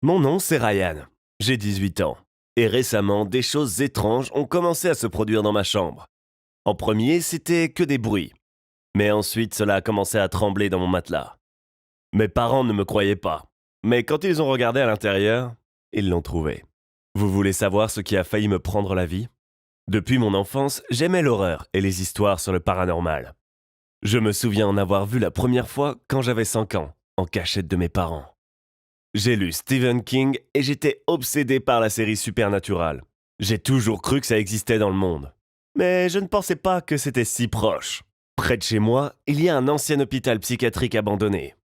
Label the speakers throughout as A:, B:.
A: Mon nom, c'est Ryan. J'ai 18 ans. Et récemment, des choses étranges ont commencé à se produire dans ma chambre. En premier, c'était que des bruits. Mais ensuite, cela a commencé à trembler dans mon matelas. Mes parents ne me croyaient pas. Mais quand ils ont regardé à l'intérieur, ils l'ont trouvé. Vous voulez savoir ce qui a failli me prendre la vie? Depuis mon enfance, j'aimais l'horreur et les histoires sur le paranormal. Je me souviens en avoir vu la première fois quand j'avais 5 ans, en cachette de mes parents. J'ai lu Stephen King et j'étais obsédé par la série Supernatural. J'ai toujours cru que ça existait dans le monde. Mais je ne pensais pas que c'était si proche. Près de chez moi, il y a un ancien hôpital psychiatrique abandonné.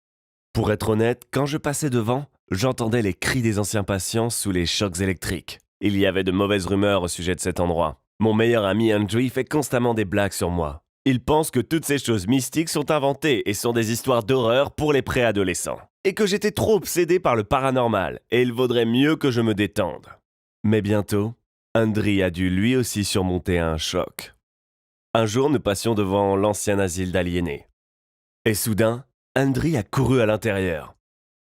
A: Pour être honnête, quand je passais devant, j'entendais les cris des anciens patients sous les chocs électriques. Il y avait de mauvaises rumeurs au sujet de cet endroit. Mon meilleur ami Andrew fait constamment des blagues sur moi. Il pense que toutes ces choses mystiques sont inventées et sont des histoires d'horreur pour les préadolescents. Et que j'étais trop obsédé par le paranormal et il vaudrait mieux que je me détende. Mais bientôt, Andrew a dû lui aussi surmonter un choc. Un jour, nous passions devant l'ancien asile d'aliénés. Et soudain, Andrew a couru à l'intérieur.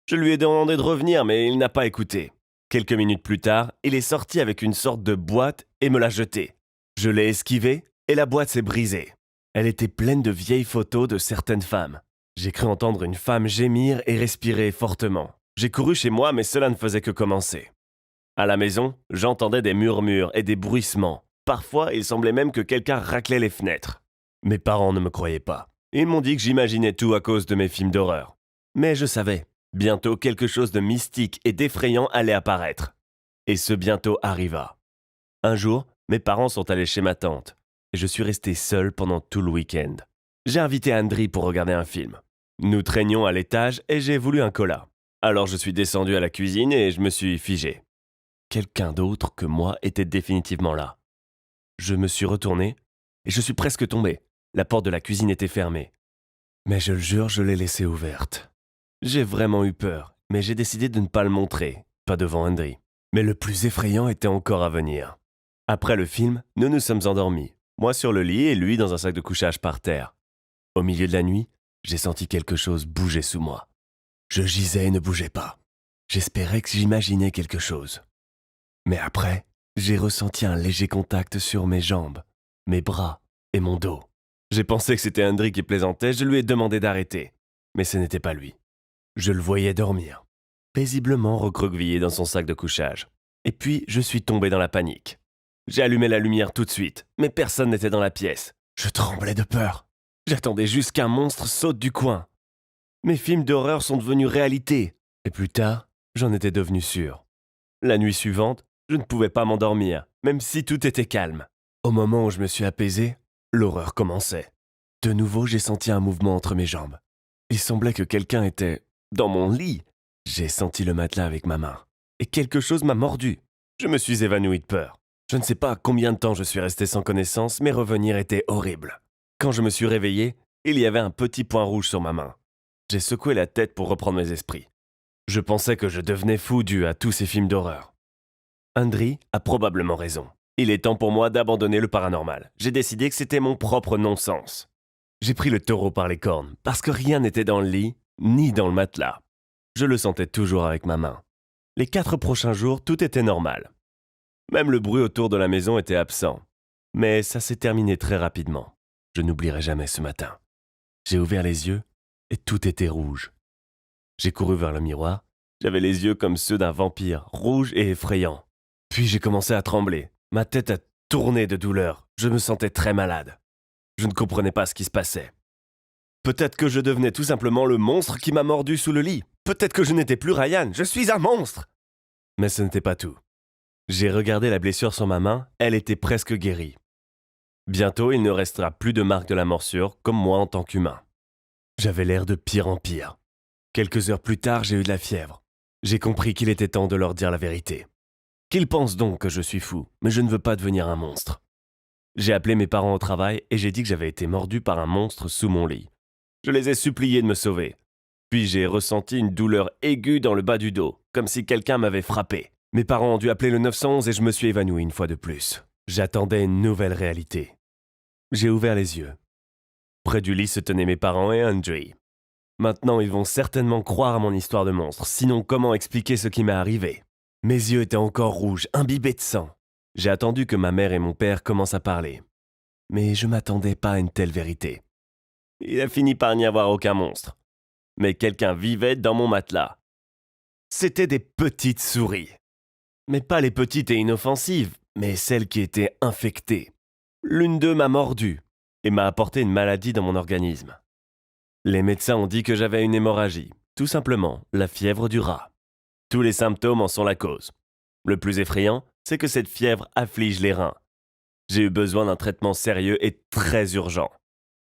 A: Je lui ai demandé de revenir, mais il n'a pas écouté. Quelques minutes plus tard, il est sorti avec une sorte de boîte et me l'a jetée. Je l'ai esquivée et la boîte s'est brisée. Elle était pleine de vieilles photos de certaines femmes. J'ai cru entendre une femme gémir et respirer fortement. J'ai couru chez moi, mais cela ne faisait que commencer. À la maison, j'entendais des murmures et des bruissements. Parfois, il semblait même que quelqu'un raclait les fenêtres. Mes parents ne me croyaient pas. Ils m'ont dit que j'imaginais tout à cause de mes films d'horreur. Mais je savais, bientôt quelque chose de mystique et d'effrayant allait apparaître. Et ce bientôt arriva. Un jour, mes parents sont allés chez ma tante. Et je suis resté seul pendant tout le week-end. J'ai invité Andrew pour regarder un film. Nous traînions à l'étage et j'ai voulu un cola. Alors je suis descendu à la cuisine et je me suis figé. Quelqu'un d'autre que moi était définitivement là. Je me suis retourné et je suis presque tombé. La porte de la cuisine était fermée. Mais je le jure, je l'ai laissée ouverte. J'ai vraiment eu peur, mais j'ai décidé de ne pas le montrer, pas devant Andrew. Mais le plus effrayant était encore à venir. Après le film, nous nous sommes endormis. Moi sur le lit et lui dans un sac de couchage par terre. Au milieu de la nuit, j'ai senti quelque chose bouger sous moi. Je gisais et ne bougeais pas. J'espérais que j'imaginais quelque chose. Mais après, j'ai ressenti un léger contact sur mes jambes, mes bras et mon dos. J'ai pensé que c'était Andrew qui plaisantait, je lui ai demandé d'arrêter. Mais ce n'était pas lui. Je le voyais dormir, paisiblement recroquevillé dans son sac de couchage. Et puis, je suis tombé dans la panique. J'ai allumé la lumière tout de suite, mais personne n'était dans la pièce. Je tremblais de peur. J'attendais juste qu'un monstre saute du coin. Mes films d'horreur sont devenus réalité. Et plus tard, j'en étais devenu sûr. La nuit suivante, je ne pouvais pas m'endormir, même si tout était calme. Au moment où je me suis apaisé, l'horreur commençait. De nouveau, j'ai senti un mouvement entre mes jambes. Il semblait que quelqu'un était dans mon lit. J'ai senti le matelas avec ma main. Et quelque chose m'a mordu. Je me suis évanoui de peur. Je ne sais pas combien de temps je suis resté sans connaissance, mais revenir était horrible. Quand je me suis réveillé, il y avait un petit point rouge sur ma main. J'ai secoué la tête pour reprendre mes esprits. Je pensais que je devenais fou dû à tous ces films d'horreur. Andrew a probablement raison. Il est temps pour moi d'abandonner le paranormal. J'ai décidé que c'était mon propre non-sens. J'ai pris le taureau par les cornes, parce que rien n'était dans le lit, ni dans le matelas. Je le sentais toujours avec ma main. Les 4 prochains jours, tout était normal. Même le bruit autour de la maison était absent. Mais ça s'est terminé très rapidement. Je n'oublierai jamais ce matin. J'ai ouvert les yeux et tout était rouge. J'ai couru vers le miroir. J'avais les yeux comme ceux d'un vampire, rouges et effrayants. Puis j'ai commencé à trembler. Ma tête a tourné de douleur. Je me sentais très malade. Je ne comprenais pas ce qui se passait. Peut-être que je devenais tout simplement le monstre qui m'a mordu sous le lit. Peut-être que je n'étais plus Ryan. Je suis un monstre. Mais ce n'était pas tout. J'ai regardé la blessure sur ma main. Elle était presque guérie. Bientôt, il ne restera plus de marques de la morsure, comme moi en tant qu'humain. J'avais l'air de pire en pire. Quelques heures plus tard, j'ai eu de la fièvre. J'ai compris qu'il était temps de leur dire la vérité. Qu'ils pensent donc que je suis fou, mais je ne veux pas devenir un monstre. J'ai appelé mes parents au travail et j'ai dit que j'avais été mordu par un monstre sous mon lit. Je les ai suppliés de me sauver. Puis j'ai ressenti une douleur aiguë dans le bas du dos, comme si quelqu'un m'avait frappé. Mes parents ont dû appeler le 911 et je me suis évanoui une fois de plus. J'attendais une nouvelle réalité. J'ai ouvert les yeux. Près du lit se tenaient mes parents et Andrew. Maintenant, ils vont certainement croire à mon histoire de monstre, sinon comment expliquer ce qui m'est arrivé? Mes yeux étaient encore rouges, imbibés de sang. J'ai attendu que ma mère et mon père commencent à parler. Mais je m'attendais pas à une telle vérité. Il a fini par n'y avoir aucun monstre. Mais quelqu'un vivait dans mon matelas. C'étaient des petites souris. Mais pas les petites et inoffensives, mais celles qui étaient infectées. L'une d'eux m'a mordu et m'a apporté une maladie dans mon organisme. Les médecins ont dit que j'avais une hémorragie, tout simplement la fièvre du rat. Tous les symptômes en sont la cause. Le plus effrayant, c'est que cette fièvre afflige les reins. J'ai eu besoin d'un traitement sérieux et très urgent.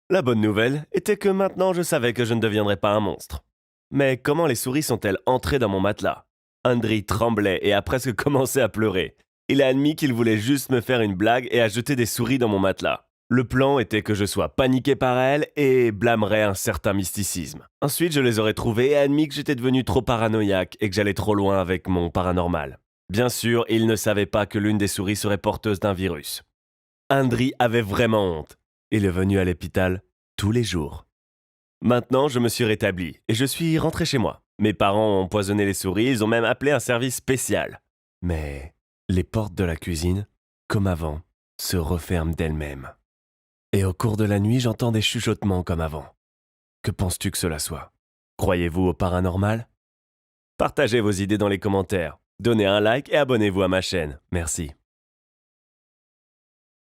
A: La bonne nouvelle était que maintenant je savais que je ne deviendrais pas un monstre. Mais comment les souris sont-elles entrées dans mon matelas? Andri tremblait et a presque commencé à pleurer. Il a admis qu'il voulait juste me faire une blague et a jeté des souris dans mon matelas. Le plan était que je sois paniqué par elles et blâmerais un certain mysticisme. Ensuite, je les aurais trouvées et admis que j'étais devenu trop paranoïaque et que j'allais trop loin avec mon paranormal. Bien sûr, ils ne savaient pas que l'une des souris serait porteuse d'un virus. Andri avait vraiment honte. Il est venu à l'hôpital tous les jours. Maintenant, je me suis rétabli et je suis rentré chez moi. Mes parents ont empoisonné les souris, ils ont même appelé un service spécial. Mais les portes de la cuisine, comme avant, se referment d'elles-mêmes. Et au cours de la nuit, j'entends des chuchotements comme avant. Que penses-tu que cela soit? Croyez-vous au paranormal? Partagez vos idées dans les commentaires. Donnez un like et abonnez-vous à ma chaîne. Merci.